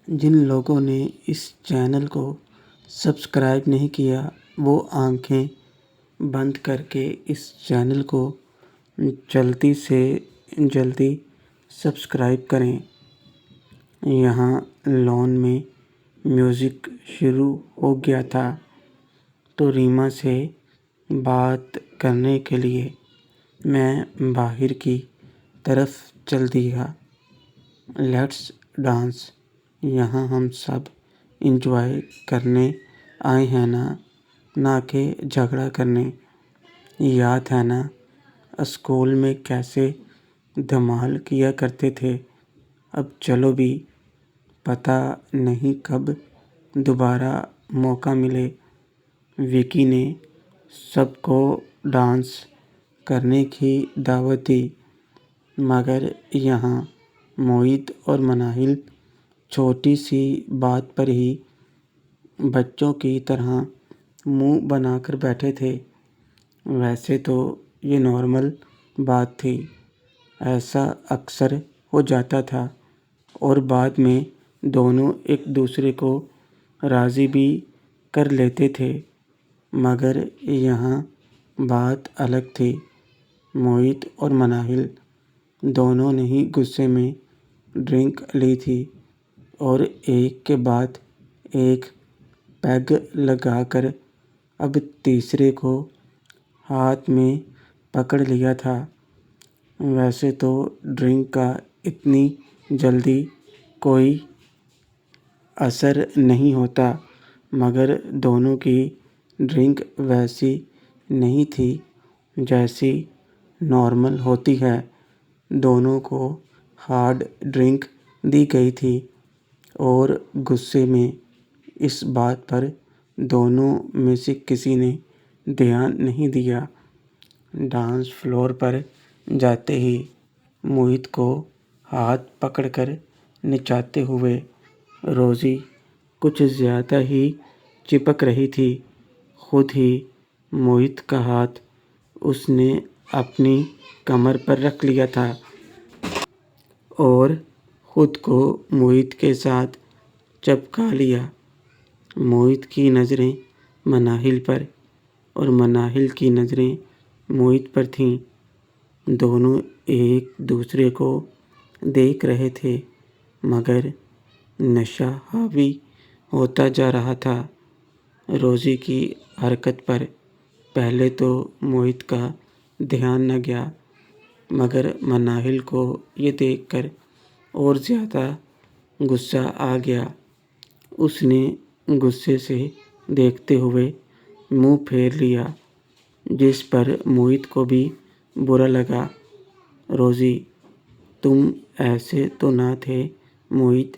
جن لوگوں نے اس چینل کو سبسکرائب نہیں کیا وہ آنکھیں بند کر کے اس چینل کو جلدی سے جلدی سبسکرائب کریں۔ یہاں لان میں میوزک شروع ہو گیا تھا تو ریما سے بات کرنے کے لیے میں باہر کی طرف چل دیا۔ لیٹس ڈانس، یہاں ہم سب انجوائے کرنے آئے ہیں نہ کہ جھگڑا کرنے۔ یاد ہے نا اسکول میں کیسے دھمال کیا کرتے تھے؟ اب چلو بھی، پتہ نہیں کب دوبارہ موقع ملے۔ وکی نے سب کو ڈانس کرنے کی دعوت دی، مگر یہاں موہت اور مناہل چھوٹی سی بات پر ہی بچوں کی طرح منہ بنا کر بیٹھے تھے۔ ویسے تو یہ نارمل بات تھی، ایسا اکثر ہو جاتا تھا اور بعد میں دونوں ایک دوسرے کو راضی بھی کر لیتے تھے، مگر یہاں بات الگ تھی۔ موہت اور مناہل دونوں نے ہی غصے میں ڈرنک لی تھی اور ایک کے بعد ایک پیگ لگا کر اب تیسرے کو ہاتھ میں پکڑ لیا تھا۔ ویسے تو ڈرنک کا اتنی جلدی کوئی اثر نہیں ہوتا، مگر دونوں کی ڈرنک ویسی نہیں تھی جیسی نارمل ہوتی ہے۔ دونوں کو ہارڈ ڈرنک دی گئی تھی اور غصے میں اس بات پر دونوں میں سے کسی نے دھیان نہیں دیا۔ ڈانس فلور پر جاتے ہی موہت کو ہاتھ پکڑ کر نچاتے ہوئے روزی کچھ زیادہ ہی چپک رہی تھی۔ خود ہی موہت کا ہاتھ اس نے اپنی کمر پر رکھ لیا تھا اور خود کو موہت کے ساتھ چپکا لیا۔ موہت کی نظریں مناہل پر اور مناہل کی نظریں موہت پر تھیں۔ دونوں ایک دوسرے کو دیکھ رہے تھے، مگر نشہ حاوی ہوتا جا رہا تھا روزی کی حرکت پر۔ پہلے تو موہت کا دھیان نہ گیا، مگر مناہل کو یہ دیکھ کر اور زیادہ غصہ آ گیا۔ اس نے غصے سے دیکھتے ہوئے منہ پھیر لیا، جس پر موہت کو بھی برا لگا۔ روزی، تم ایسے تو نہ تھے موہت،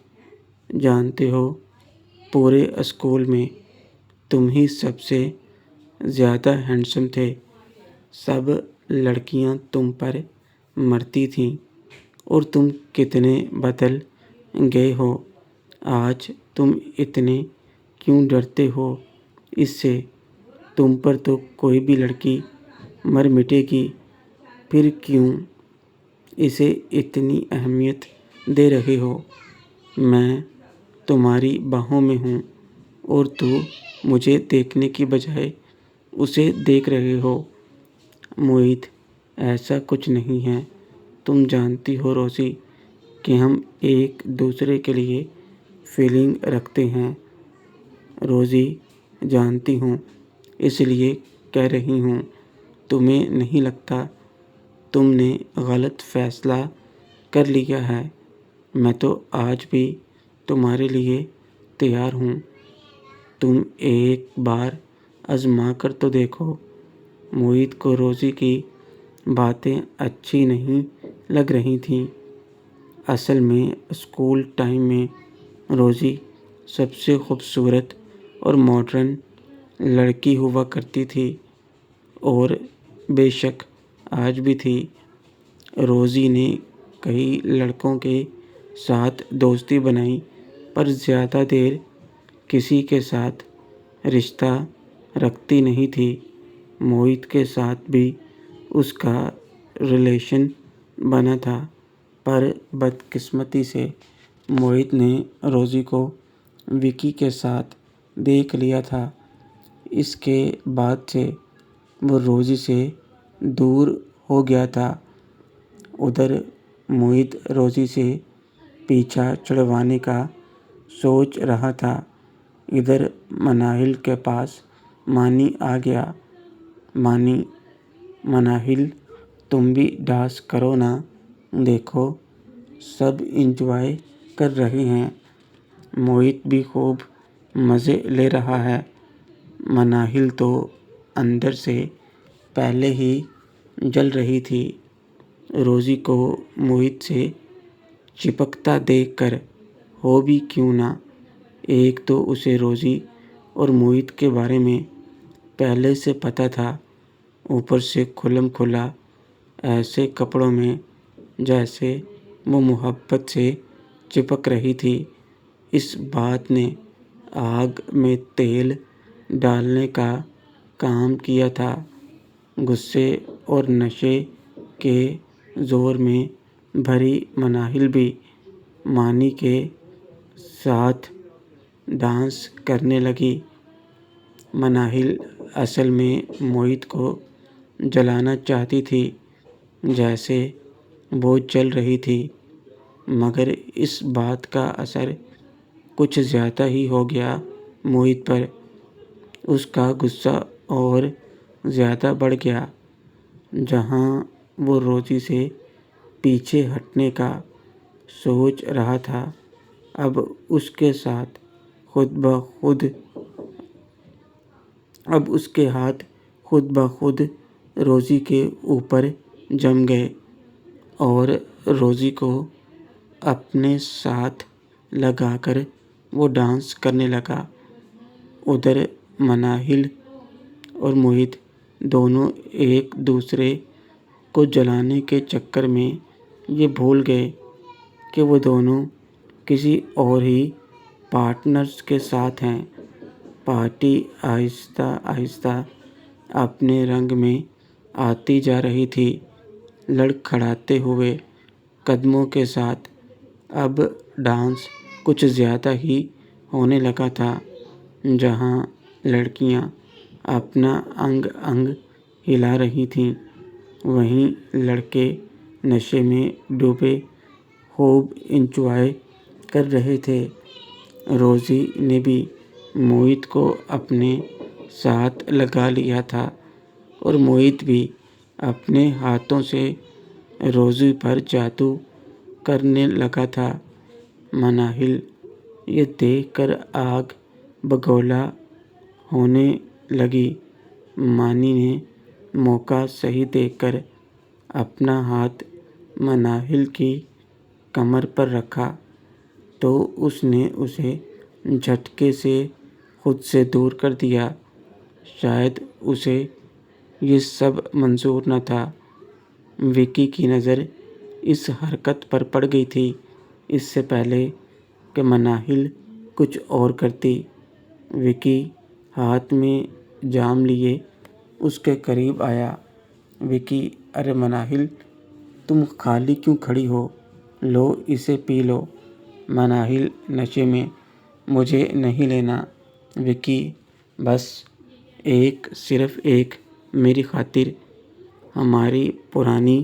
جانتے ہو پورے اسکول میں تم ہی سب سے زیادہ ہینڈسم تھے، سب لڑکیاں تم پر مرتی تھیں اور تم کتنے بدل گئے ہو۔ آج تم اتنے کیوں ڈرتے ہو اس سے؟ تم پر تو کوئی بھی لڑکی مر مٹے گی، پھر کیوں اسے اتنی اہمیت دے رہے ہو؟ میں تمہاری باہوں میں ہوں اور تو مجھے دیکھنے کی بجائے اسے دیکھ رہے ہو۔ موہت، ایسا کچھ نہیں ہے، تم جانتی ہو روزی کہ ہم ایک دوسرے کے لیے فیلنگ رکھتے ہیں۔ روزی، جانتی ہوں، اس لیے کہہ رہی ہوں۔ تمہیں نہیں لگتا تم نے غلط فیصلہ کر لیا ہے؟ میں تو آج بھی تمہارے لیے تیار ہوں، تم ایک بار آزما کر تو دیکھو۔ موہت کو روزی کی باتیں اچھی نہیں لگ رہی تھیں۔ اصل میں اسکول ٹائم میں روزی سب سے خوبصورت اور ماڈرن لڑکی ہوا کرتی تھی، اور بے شک آج بھی تھی۔ روزی نے کئی لڑکوں کے ساتھ دوستی بنائی، پر زیادہ دیر کسی کے ساتھ رشتہ رکھتی نہیں تھی۔ موہت کے ساتھ بھی اس کا ریلیشن بنا تھا، پر بدقسمتی سے موہت نے روزی کو وکی کے ساتھ دیکھ لیا تھا۔ اس کے بعد سے وہ روزی سے دور ہو گیا تھا۔ ادھر موہت روزی سے پیچھا چھڑوانے کا سوچ رہا تھا۔ ادھر مناہل کے پاس مانی آ گیا۔ مانی: مناہل، تم بھی ڈانس کرو نا، دیکھو سب انجوائے کر رہے ہیں۔ موہت بھی خوب مزے لے رہا ہے۔ مناہل تو اندر سے پہلے ہی جل رہی تھی۔ روزی کو موہت سے چپکتا دیکھ کر ہو بھی کیوں نہ، ایک تو اسے روزی اور موہت کے بارے میں پہلے سے پتہ تھا، اوپر سے کھلم کھلا ایسے کپڑوں میں جیسے وہ محبت سے چپک رہی تھی۔ اس بات نے آگ میں تیل ڈالنے کا کام کیا تھا۔ غصے اور نشے کے زور میں بھری مناہل بھی مانی کے ساتھ ڈانس کرنے لگی۔ مناہل اصل میں موہت کو جلانا چاہتی تھی جیسے وہ جل رہی تھی، مگر اس بات کا اثر کچھ زیادہ ہی ہو گیا موہت پر۔ اس کا غصہ اور زیادہ بڑھ گیا۔ جہاں وہ روزی سے پیچھے ہٹنے کا سوچ رہا تھا، اب اس کے ہاتھ خود بخود روزی کے اوپر جم گئے اور روزی کو اپنے ساتھ لگا کر وہ ڈانس کرنے لگا۔ ادھر مناہل اور موہت دونوں ایک دوسرے کو جلانے کے چکر میں یہ بھول گئے کہ وہ دونوں کسی اور ہی پارٹنرز کے ساتھ ہیں۔ پارٹی آہستہ آہستہ اپنے رنگ میں آتی جا رہی تھی۔ لڑکھڑاتے ہوئے قدموں کے ساتھ اب ڈانس کچھ زیادہ ہی ہونے لگا تھا۔ جہاں لڑکیاں اپنا انگ انگ ہلا رہی تھیں، وہیں لڑکے نشے میں ڈوبے خوب انجوائے کر رہے تھے۔ روزی نے بھی موہت کو اپنے ساتھ لگا لیا تھا اور موہت بھی اپنے ہاتھوں سے روزی پر جادو کرنے لگا تھا۔ مناہل یہ دیکھ کر آگ بگولا ہونے لگی۔ مانی نے موقع صحیح دیکھ کر اپنا ہاتھ مناہل کی کمر پر رکھا تو اس نے اسے جھٹکے سے خود سے دور کر دیا۔ شاید اسے یہ سب منظور نہ تھا۔ وکی کی نظر اس حرکت پر پڑ گئی تھی۔ اس سے پہلے کہ مناہل کچھ اور کرتی، وکی ہاتھ میں جام لیے اس کے قریب آیا۔ وکی: ارے مناہل، تم خالی کیوں کھڑی ہو؟ لو اسے پی لو۔ مناہل: نشے میں مجھے نہیں لینا۔ وکی: بس ایک، صرف ایک، میری خاطر، ہماری پرانی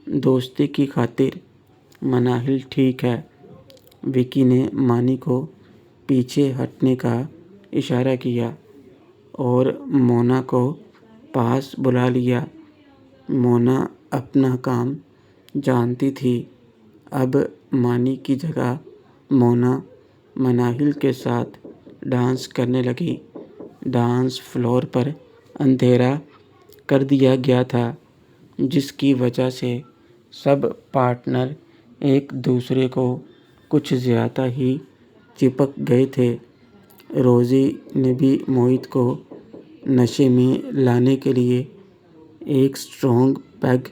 دوستی کی خاطر۔ مناہل: ٹھیک ہے۔ وکی نے مانی کو پیچھے ہٹنے کا اشارہ کیا اور مونا کو پاس بلا لیا۔ مونا اپنا کام جانتی تھی۔ اب مانی کی جگہ مونا مناہل کے ساتھ ڈانس کرنے لگی۔ ڈانس فلور پر اندھیرا کر دیا گیا تھا، جس کی وجہ سے سب پارٹنر ایک دوسرے کو کچھ زیادہ ہی چپک گئے تھے۔ روزی نے بھی موہت کو نشے میں لانے کے لیے ایک اسٹرانگ پیگ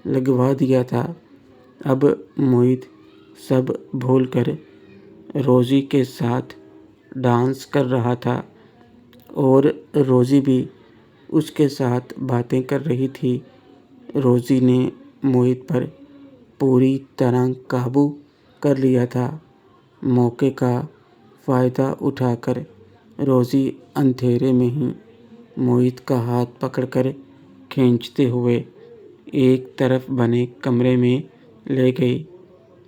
لگوا دیا تھا۔ اب موہت سب بھول کر روزی کے ساتھ ڈانس کر رہا تھا اور روزی بھی اس کے ساتھ باتیں کر رہی تھی۔ روزی نے موہت پر پوری طرح قابو کر لیا تھا۔ موقع کا فائدہ اٹھا کر روزی اندھیرے میں ہی موہت کا ہاتھ پکڑ کر کھینچتے ہوئے ایک طرف بنے کمرے میں لے گئی۔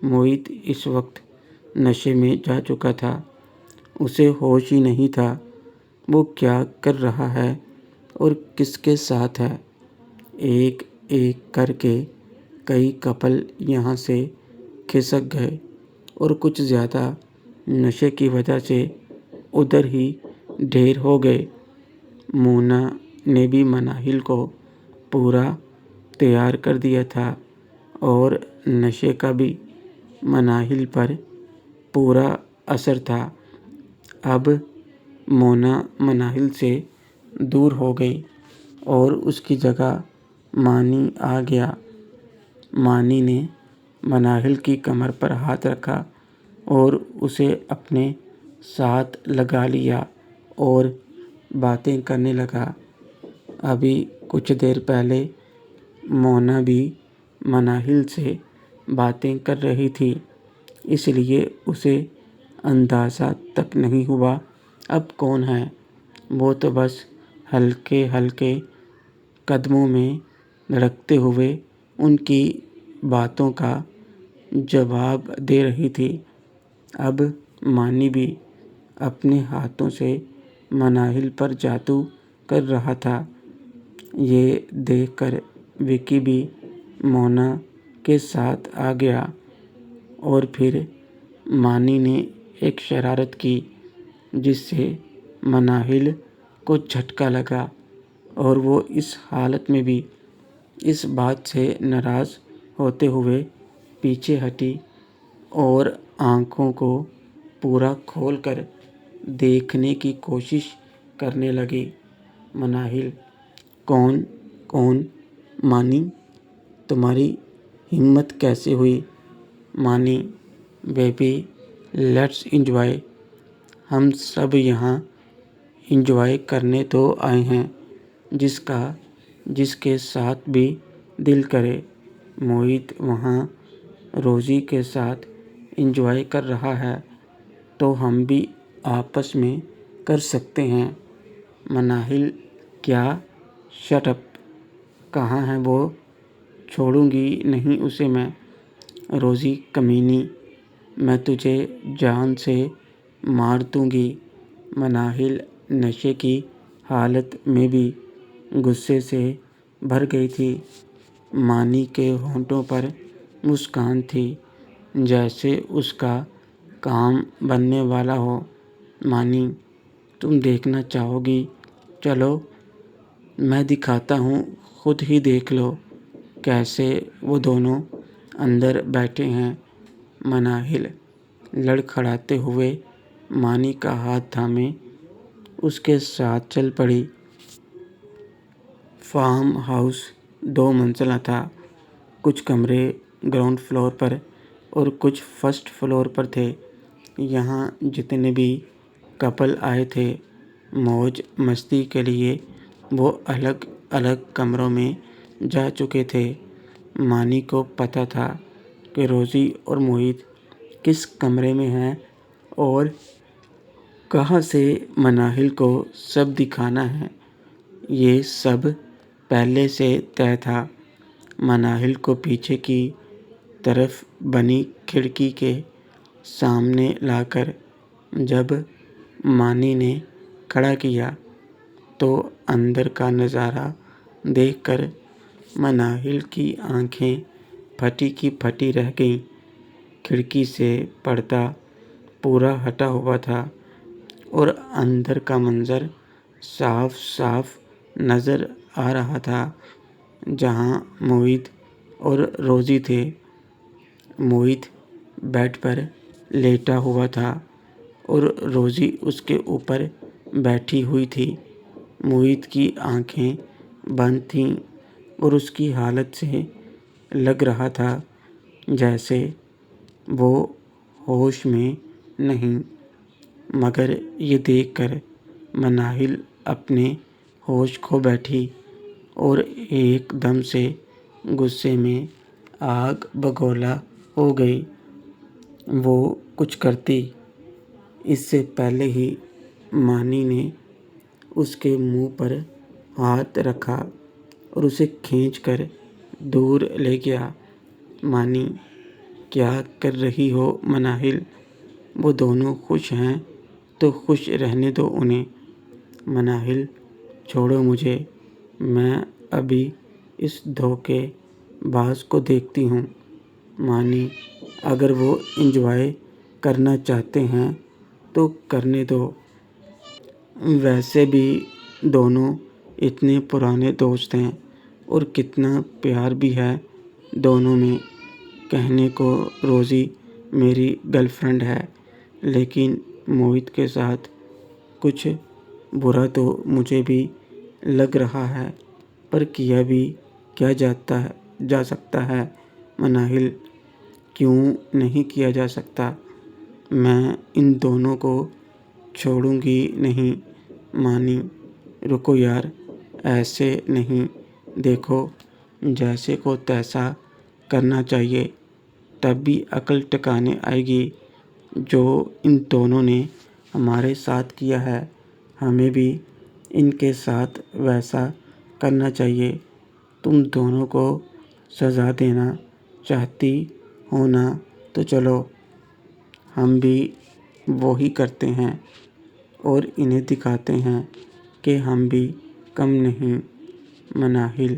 موہت اس وقت نشے میں جا چکا تھا۔ اسے ہوش ہی نہیں تھا وہ کیا کر رہا ہے اور کس کے ساتھ ہے۔ ایک ایک کر کے کئی کپل یہاں سے کھسک گئے اور کچھ زیادہ نشے کی وجہ سے ادھر ہی ڈھیر ہو گئے۔ مونا نے بھی مناہل کو پورا تیار کر دیا تھا اور نشے کا بھی مناہل پر پورا اثر تھا۔ اب مونا مناہل سے دور ہو گئی اور اس کی جگہ مانی آ گیا۔ مانی نے مناہل کی کمر پر ہاتھ رکھا اور اسے اپنے ساتھ لگا لیا اور باتیں کرنے لگا۔ ابھی کچھ دیر پہلے مونا بھی مناہل سے باتیں کر رہی تھی، اس لیے اسے اندازہ تک نہیں ہوا اب کون ہے۔ وہ تو بس ہلکے ہلکے قدموں میں لڑکتے ہوئے ان کی باتوں کا جواب دے رہی تھی۔ اب مانی بھی اپنے ہاتھوں سے مناہل پر جادو کر رہا تھا۔ یہ دیکھ کر وکی بھی مونا کے ساتھ آ گیا اور پھر مانی نے ایک شرارت کی جس سے مناہل کو جھٹکا لگا اور وہ اس حالت میں بھی اس بات سے ناراض ہوتے ہوئے پیچھے ہٹی اور آنکھوں کو پورا کھول کر دیکھنے کی کوشش کرنے لگی۔ مناہل: کون کون؟ مانی: تمہاری ہمت کیسے ہوئی؟ مانی: بیبی لیٹس انجوائے، ہم سب یہاں انجوائے کرنے تو آئے ہیں، جس کے ساتھ بھی دل کرے۔ موہت وہاں روزی کے ساتھ انجوائے کر رہا ہے تو ہم بھی آپس میں کر سکتے ہیں۔ مناہل: کیا؟ Shut up! کہاں ہے وہ؟ چھوڑوں گی نہیں اسے میں۔ روزی کمینی، میں تجھے جان سے مار دوں گی۔ مناہل نشے کی حالت میں بھی غصے سے بھر گئی تھی۔ مانی کے ہونٹوں پر مسکان تھی جیسے اس کا کام بننے والا ہو۔ مانی: تم دیکھنا چاہو گی؟ چلو میں دکھاتا ہوں، خود ہی دیکھ لو کیسے وہ دونوں اندر بیٹھے ہیں۔ مناہل لڑکھڑاتے ہوئے مانی کا ہاتھ تھامے اس کے ساتھ چل پڑی۔ فارم ہاؤس 2 منزلہ تھا۔ کچھ کمرے گراؤنڈ فلور پر اور کچھ فرسٹ فلور پر تھے۔ یہاں جتنے بھی کپل آئے تھے موج مستی کے لیے وہ الگ الگ کمروں میں جا چکے تھے۔ مانی کو پتہ تھا کہ روزی اور موہت کس کمرے میں ہیں اور کہاں سے مناہل کو سب دکھانا ہے، یہ سب پہلے سے طے تھا۔ مناہل کو پیچھے کی طرف بنی کھڑکی کے سامنے لا کر جب مانی نے کھڑا کیا تو اندر کا نظارہ دیکھ کر مناہل کی آنکھیں پھٹی کی پھٹی رہ گئیں۔ کھڑکی سے پردہ پورا ہٹا ہوا تھا اور اندر کا منظر صاف صاف نظر آ رہا تھا۔ جہاں موہت اور روزی تھے، موہت بیڈ پر لیٹا ہوا تھا اور روزی اس کے اوپر بیٹھی ہوئی تھی۔ موہت کی آنکھیں بند تھیں اور اس کی حالت سے لگ رہا تھا جیسے وہ ہوش میں نہیں، مگر یہ دیکھ کر مناہل اپنے ہوش کھو بیٹھی اور ایک دم سے غصے میں آگ بگولا ہو گئی۔ وہ کچھ کرتی۔ اس سے پہلے ہی مانی نے اس کے منہ پر ہاتھ رکھا اور اسے کھینچ کر دور لے گیا۔ مانی: کیا کر رہی ہو مناہل؟ وہ دونوں خوش ہیں تو خوش رہنے دو انہیں۔ مناہل: چھوڑو مجھے، میں ابھی اس دھوکے باز کو دیکھتی ہوں۔ مانی: اگر وہ انجوائے کرنا چاہتے ہیں تو کرنے دو، ویسے بھی دونوں اتنے پرانے دوست ہیں اور کتنا پیار بھی ہے دونوں میں۔ کہنے کو روزی میری گرل فرینڈ ہے، لیکن موہت کے ساتھ کچھ برا تو مجھے بھی لگ رہا ہے، پر کیا بھی کیا جا سکتا ہے مناہل؟ کیوں نہیں کیا جا سکتا؟ میں ان دونوں کو چھوڑوں گی نہیں۔ مانی: رکو یار، ایسے نہیں، دیکھو جیسے کو تیسا کرنا چاہیے، تب بھی عقل ٹھکانے آئے گی۔ جو ان دونوں نے ہمارے ساتھ کیا ہے، ہمیں بھی ان کے ساتھ ویسا کرنا چاہیے۔ تم دونوں کو سزا دینا چاہتی ہو نا، تو چلو ہم بھی وہی کرتے ہیں اور انہیں دکھاتے ہیں کہ ہم بھی کم نہیں۔ مناہل: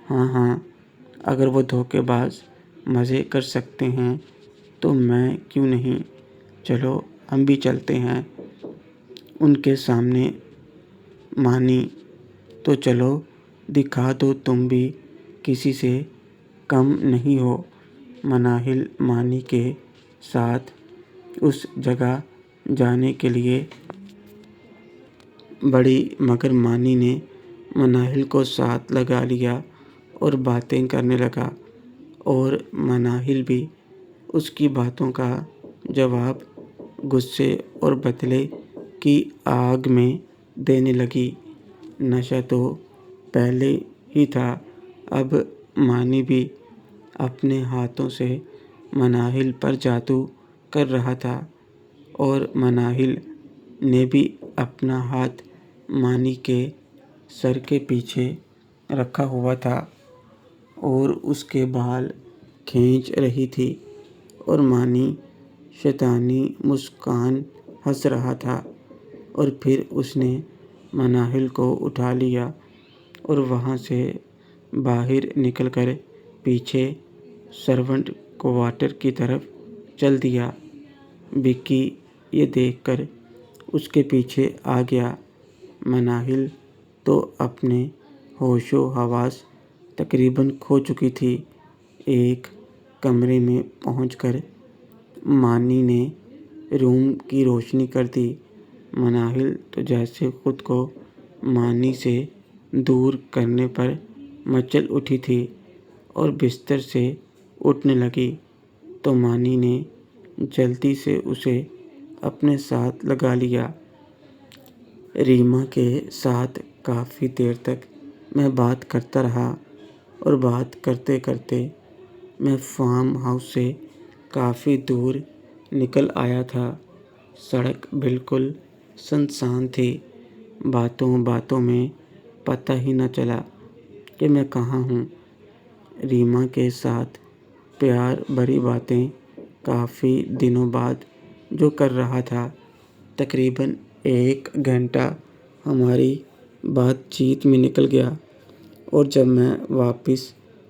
ہاں ہاں، اگر وہ دھوکے باز مزے کر سکتے ہیں تو میں کیوں نہیں؟ چلو ہم بھی چلتے ہیں ان کے سامنے۔ مانی: تو چلو دکھا دو تم بھی کسی سے کم نہیں ہو۔ مناہل مانی کے ساتھ اس جگہ جانے کے لیے بڑھی، مگر مانی نے مناہل کو ساتھ لگا لیا اور باتیں کرنے لگا، اور مناہل بھی اس کی باتوں کا جواب غصے اور بدلے کی آگ میں دینے لگی۔ نشہ تو پہلے ہی تھا، اب مانی بھی اپنے ہاتھوں سے مناہل پر جادو کر رہا تھا، اور مناہل نے بھی اپنا ہاتھ مانی کے سر کے پیچھے رکھا ہوا تھا اور اس کے بال کھینچ رہی تھی، اور مانی شیطانی مسکان ہنس رہا تھا۔ اور پھر اس نے مناہل کو اٹھا لیا اور وہاں سے باہر نکل کر پیچھے سرونٹ کوارٹر کی طرف چل دیا۔ وکی یہ دیکھ کر اس کے پیچھے آ گیا۔ مناہل تو اپنے ہوش و حواس تقریباً کھو چکی تھی۔ ایک کمرے میں پہنچ کر مانی نے روم کی روشنی کر دی۔ مناہل تو جیسے خود کو مانی سے دور کرنے پر مچل اٹھی تھی اور بستر سے اٹھنے لگی، تو مانی نے جلدی سے اسے اپنے ساتھ لگا لیا۔ ریما کے ساتھ کافی دیر تک میں بات کرتا رہا، اور بات کرتے کرتے میں فارم ہاؤس سے کافی دور نکل آیا تھا۔ سڑک بالکل سنسان تھی۔ باتوں باتوں میں پتہ ہی نہ چلا کہ میں کہاں ہوں۔ ریما کے ساتھ پیار بھری باتیں کافی دنوں بعد جو کر رہا تھا، تقریباً 1 گھنٹہ ہماری بات چیت میں نکل گیا، اور جب میں واپس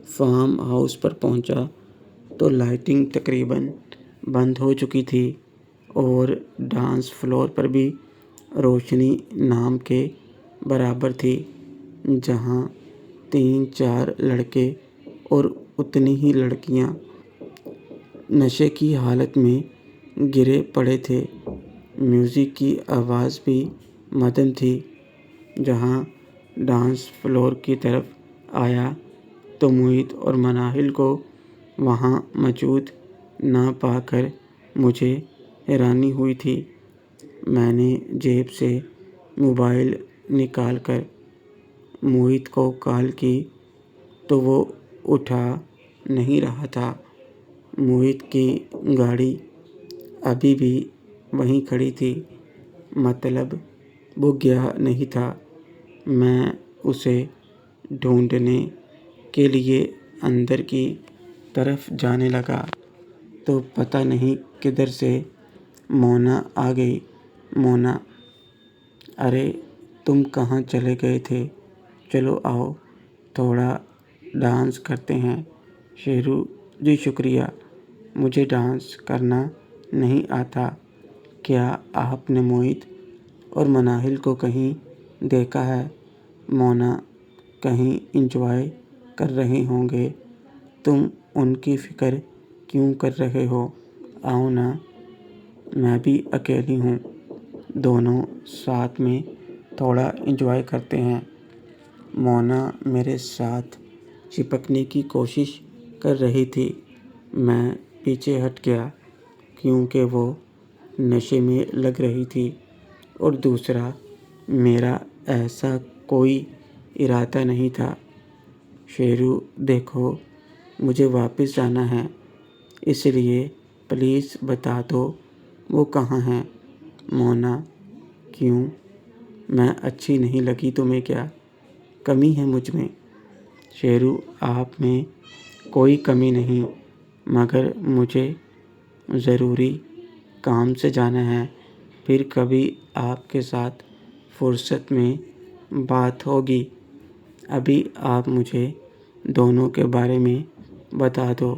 فارم ہاؤس پر پہنچا تو لائٹنگ تقریباً بند ہو چکی تھی، اور ڈانس فلور پر بھی روشنی نام کے برابر تھی۔ جہاں 3-4 لڑکے اور اتنی ہی لڑکیاں نشے کی حالت میں گرے پڑے تھے۔ میوزک کی آواز بھی مدھم تھی۔ جہاں ڈانس فلور کی طرف آیا تو موہت اور مناہل کو وہاں موجود نہ پا کر مجھے حیرانی ہوئی تھی۔ میں نے جیب سے موبائل نکال کر موہت کو کال کی تو وہ اٹھا نہیں رہا تھا۔ موہت کی گاڑی ابھی بھی وہیں کھڑی تھی، مطلب وہ گیا نہیں تھا۔ میں اسے ڈھونڈنے کے لیے اندر کی طرف جانے لگا تو پتہ نہیں کدھر سے مونا آ گئی۔ مونا: ارے تم کہاں چلے گئے تھے؟ چلو آؤ تھوڑا ڈانس کرتے ہیں۔ شیرو: جی شکریہ، مجھے ڈانس کرنا نہیں آتا۔ کیا آپ نے موہت اور مناہل کو کہیں دیکھا ہے؟ مونا: کہیں انجوائے کر رہے ہوں گے، تم ان کی فکر کیوں کر رہے ہو؟ آؤ نا، میں بھی اکیلی ہوں، دونوں ساتھ میں تھوڑا انجوائے کرتے ہیں۔ مونا میرے ساتھ چپکنے کی کوشش کر رہی تھی۔ میں پیچھے ہٹ گیا کیونکہ وہ نشے میں لگ رہی تھی، اور دوسرا میرا ایسا کوئی ارادہ نہیں تھا۔ شیرو: دیکھو مجھے واپس جانا ہے، اس لیے پلیز بتا دو وہ کہاں ہیں۔ مونا: کیوں، میں اچھی نہیں لگی تمہیں؟ کیا کمی ہے مجھ میں؟ شیرو: آپ میں کوئی کمی نہیں، مگر مجھے ضروری کام سے جانا ہے، پھر کبھی آپ کے ساتھ فرصت میں بات ہوگی۔ ابھی آپ مجھے دونوں کے بارے میں بتا دو۔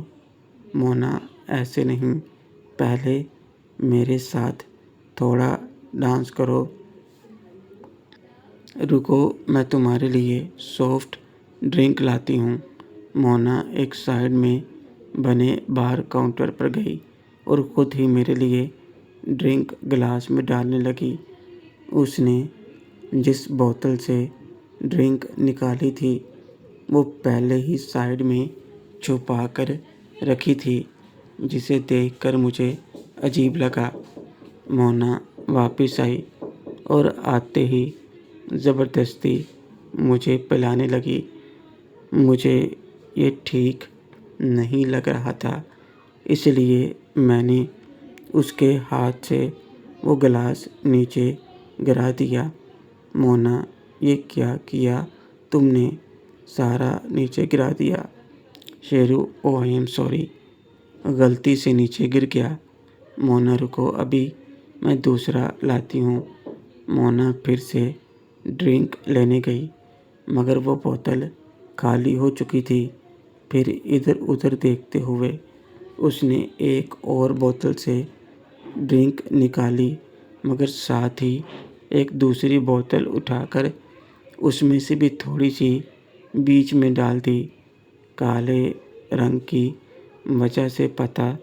مونا: ایسے نہیں، پہلے میرے ساتھ تھوڑا ڈانس کرو۔ رکو، میں تمہارے لیے سافٹ ڈرنک لاتی ہوں۔ مونا ایک سائڈ میں بنے بار کاؤنٹر پر گئی اور خود ہی میرے لیے ڈرنک گلاس میں ڈالنے لگی۔ اس نے جس بوتل سے ڈرنک نکالی تھی وہ پہلے ہی سائڈ میں چھپا کر رکھی تھی، جسے دیکھ کر مجھے عجیب لگا۔ مونا واپس آئی اور آتے ہی زبردستی مجھے پلانے لگی۔ مجھے یہ ٹھیک نہیں لگ رہا تھا، اس لیے میں نے اس کے ہاتھ سے وہ گلاس نیچے گرا دیا۔ مونا: یہ کیا کیا تم نے؟ سارا نیچے گرا دیا۔ شیرو: اوہ آئی ایم سوری، غلطی سے نیچے گر گیا۔ مونا: رکو، ابھی میں دوسرا لاتی ہوں۔ مونا پھر سے ڈرنک لینے گئی، مگر وہ بوتل خالی ہو چکی تھی۔ پھر ادھر ادھر دیکھتے ہوئے اس نے ایک اور بوتل سے ڈرنک نکالی، مگر ساتھ ہی ایک دوسری بوتل اٹھا کر اس میں سے بھی تھوڑی سی بیچ میں ڈال دی۔ کالے رنگ کی وجہ سے پتہ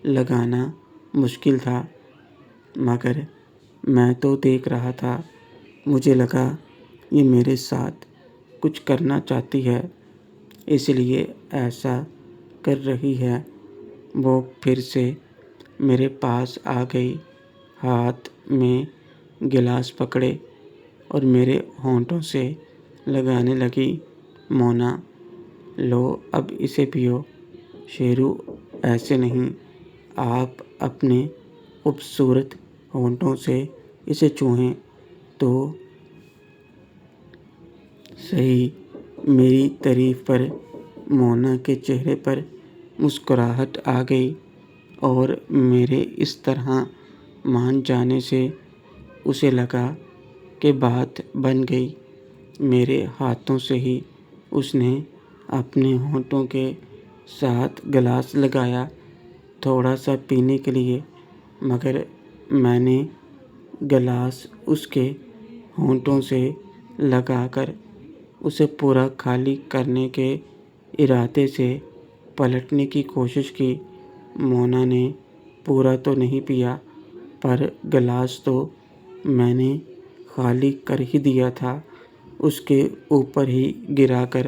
لگانا مشکل تھا، مگر میں تو دیکھ رہا تھا۔ مجھے لگا یہ میرے ساتھ کچھ کرنا چاہتی ہے، اس لیے ایسا کر رہی ہے۔ وہ پھر سے میرے پاس آ گئی، ہاتھ میں گلاس پکڑے اور میرے ہونٹوں سے لگانے لگی۔ مونا: لو اب اسے پیو۔ شیرو: ایسے نہیں، آپ اپنے خوبصورت ہونٹوں سے اسے چھوئیں تو صحیح۔ میری تعریف پر مونا کے چہرے پر مسکراہٹ آ گئی اور میرے اس طرح مان جانے سے اسے لگا کہ بات بن گئی۔ میرے ہاتھوں سے ہی اس نے اپنے ہونٹوں کے ساتھ گلاس لگایا تھوڑا سا پینے کے لیے، مگر میں نے گلاس اس کے ہونٹوں سے لگا کر اسے پورا خالی کرنے کے ارادے سے پلٹنے کی کوشش کی۔ مونا نے پورا تو نہیں پیا، پر گلاس تو میں نے خالی کر ہی دیا تھا، اس کے اوپر ہی گرا کر